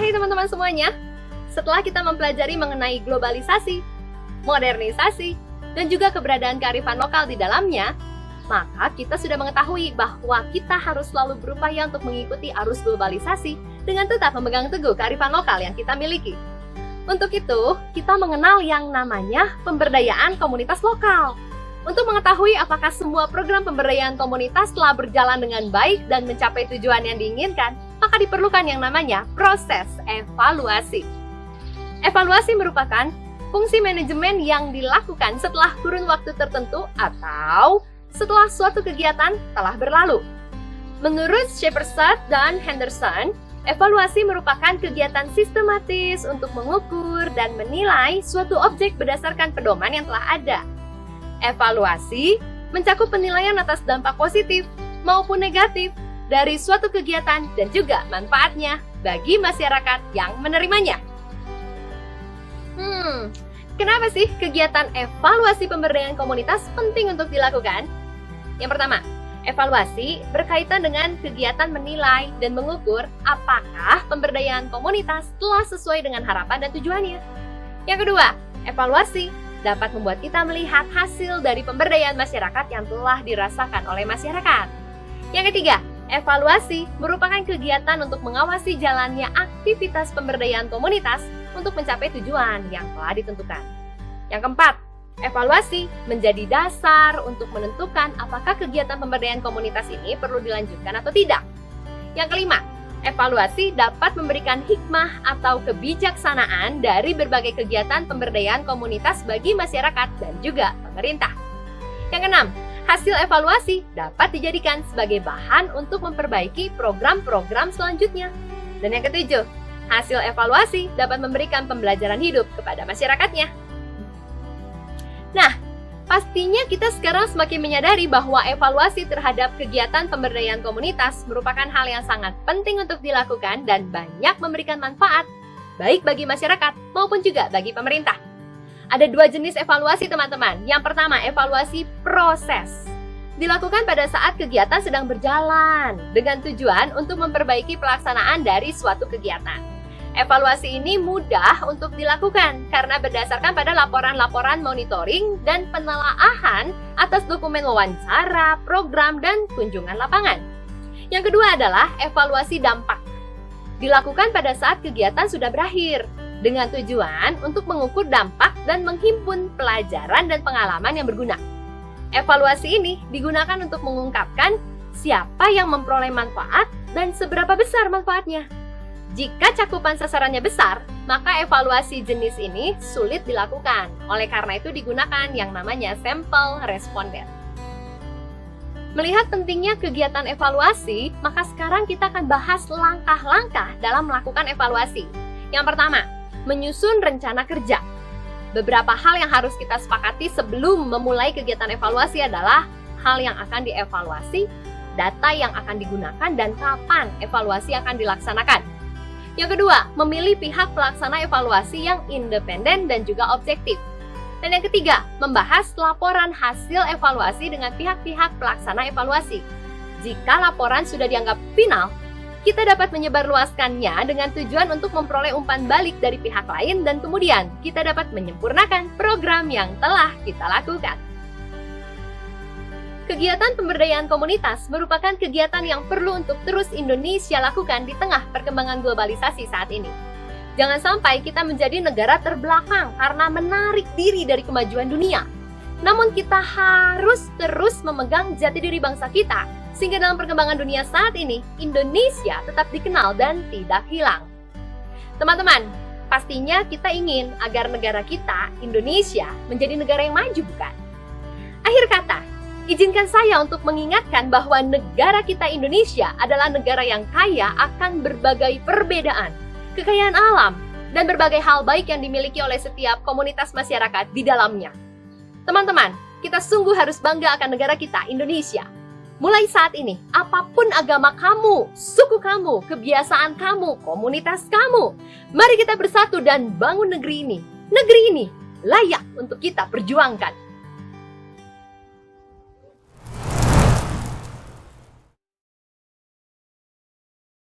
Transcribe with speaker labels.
Speaker 1: Hai teman-teman semuanya. Setelah kita mempelajari mengenai globalisasi, modernisasi, dan juga keberadaan kearifan lokal di dalamnya, maka kita sudah mengetahui bahwa kita harus selalu berupaya untuk mengikuti arus globalisasi dengan tetap memegang teguh kearifan lokal yang kita miliki. Untuk itu, kita mengenal yang namanya pemberdayaan komunitas lokal. Untuk mengetahui apakah semua program pemberdayaan komunitas telah berjalan dengan baik dan mencapai tujuan yang diinginkan, maka diperlukan yang namanya proses evaluasi. Evaluasi merupakan fungsi manajemen yang dilakukan setelah kurun waktu tertentu atau setelah suatu kegiatan telah berlalu. Menurut Shepard dan Henderson, evaluasi merupakan kegiatan sistematis untuk mengukur dan menilai suatu objek berdasarkan pedoman yang telah ada. Evaluasi mencakup penilaian atas dampak positif maupun negatif dari suatu kegiatan dan juga manfaatnya bagi masyarakat yang menerimanya. Kenapa sih kegiatan evaluasi pemberdayaan komunitas penting untuk dilakukan? Yang pertama, evaluasi berkaitan dengan kegiatan menilai dan mengukur apakah pemberdayaan komunitas telah sesuai dengan harapan dan tujuannya. Yang kedua, evaluasi dapat membuat kita melihat hasil dari pemberdayaan masyarakat yang telah dirasakan oleh masyarakat. Yang ketiga, evaluasi merupakan kegiatan untuk mengawasi jalannya aktivitas pemberdayaan komunitas untuk mencapai tujuan yang telah ditentukan. Yang keempat, evaluasi menjadi dasar untuk menentukan apakah kegiatan pemberdayaan komunitas ini perlu dilanjutkan atau tidak. Yang kelima, evaluasi dapat memberikan hikmah atau kebijaksanaan dari berbagai kegiatan pemberdayaan komunitas bagi masyarakat dan juga pemerintah. Yang keenam, hasil evaluasi dapat dijadikan sebagai bahan untuk memperbaiki program-program selanjutnya. Dan yang ketujuh, hasil evaluasi dapat memberikan pembelajaran hidup kepada masyarakatnya. Nah, pastinya kita sekarang semakin menyadari bahwa evaluasi terhadap kegiatan pemberdayaan komunitas merupakan hal yang sangat penting untuk dilakukan dan banyak memberikan manfaat, baik bagi masyarakat maupun juga bagi pemerintah. Ada dua jenis evaluasi teman-teman. Yang pertama, evaluasi proses. Dilakukan pada saat kegiatan sedang berjalan dengan tujuan untuk memperbaiki pelaksanaan dari suatu kegiatan. Evaluasi ini mudah untuk dilakukan karena berdasarkan pada laporan-laporan monitoring dan penelaahan atas dokumen wawancara, program, dan kunjungan lapangan. Yang kedua adalah evaluasi dampak. Dilakukan pada saat kegiatan sudah berakhir dengan tujuan untuk mengukur dampak dan menghimpun pelajaran dan pengalaman yang berguna. Evaluasi ini digunakan untuk mengungkapkan siapa yang memperoleh manfaat dan seberapa besar manfaatnya. Jika cakupan sasarannya besar, maka evaluasi jenis ini sulit dilakukan. Oleh karena itu digunakan yang namanya sampel responden. Melihat pentingnya kegiatan evaluasi, maka sekarang kita akan bahas langkah-langkah dalam melakukan evaluasi. Yang pertama, menyusun rencana kerja. Beberapa hal yang harus kita sepakati sebelum memulai kegiatan evaluasi adalah hal yang akan dievaluasi, data yang akan digunakan, dan kapan evaluasi akan dilaksanakan. Yang kedua, memilih pihak pelaksana evaluasi yang independen dan juga objektif. Dan yang ketiga, membahas laporan hasil evaluasi dengan pihak-pihak pelaksana evaluasi. Jika laporan sudah dianggap final, kita dapat menyebarluaskannya dengan tujuan untuk memperoleh umpan balik dari pihak lain dan kemudian kita dapat menyempurnakan program yang telah kita lakukan. Kegiatan pemberdayaan komunitas merupakan kegiatan yang perlu untuk terus Indonesia lakukan di tengah perkembangan globalisasi saat ini. Jangan sampai kita menjadi negara terbelakang karena menarik diri dari kemajuan dunia. Namun kita harus terus memegang jati diri bangsa kita, sehingga dalam perkembangan dunia saat ini, Indonesia tetap dikenal dan tidak hilang. Teman-teman, pastinya kita ingin agar negara kita, Indonesia, menjadi negara yang maju, bukan? Akhir kata, izinkan saya untuk mengingatkan bahwa negara kita Indonesia adalah negara yang kaya akan berbagai perbedaan, kekayaan alam, dan berbagai hal baik yang dimiliki oleh setiap komunitas masyarakat di dalamnya. Teman-teman, kita sungguh harus bangga akan negara kita, Indonesia. Mulai saat ini, apapun agama kamu, suku kamu, kebiasaan kamu, komunitas kamu, mari kita bersatu dan bangun negeri ini. Negeri ini layak untuk kita perjuangkan.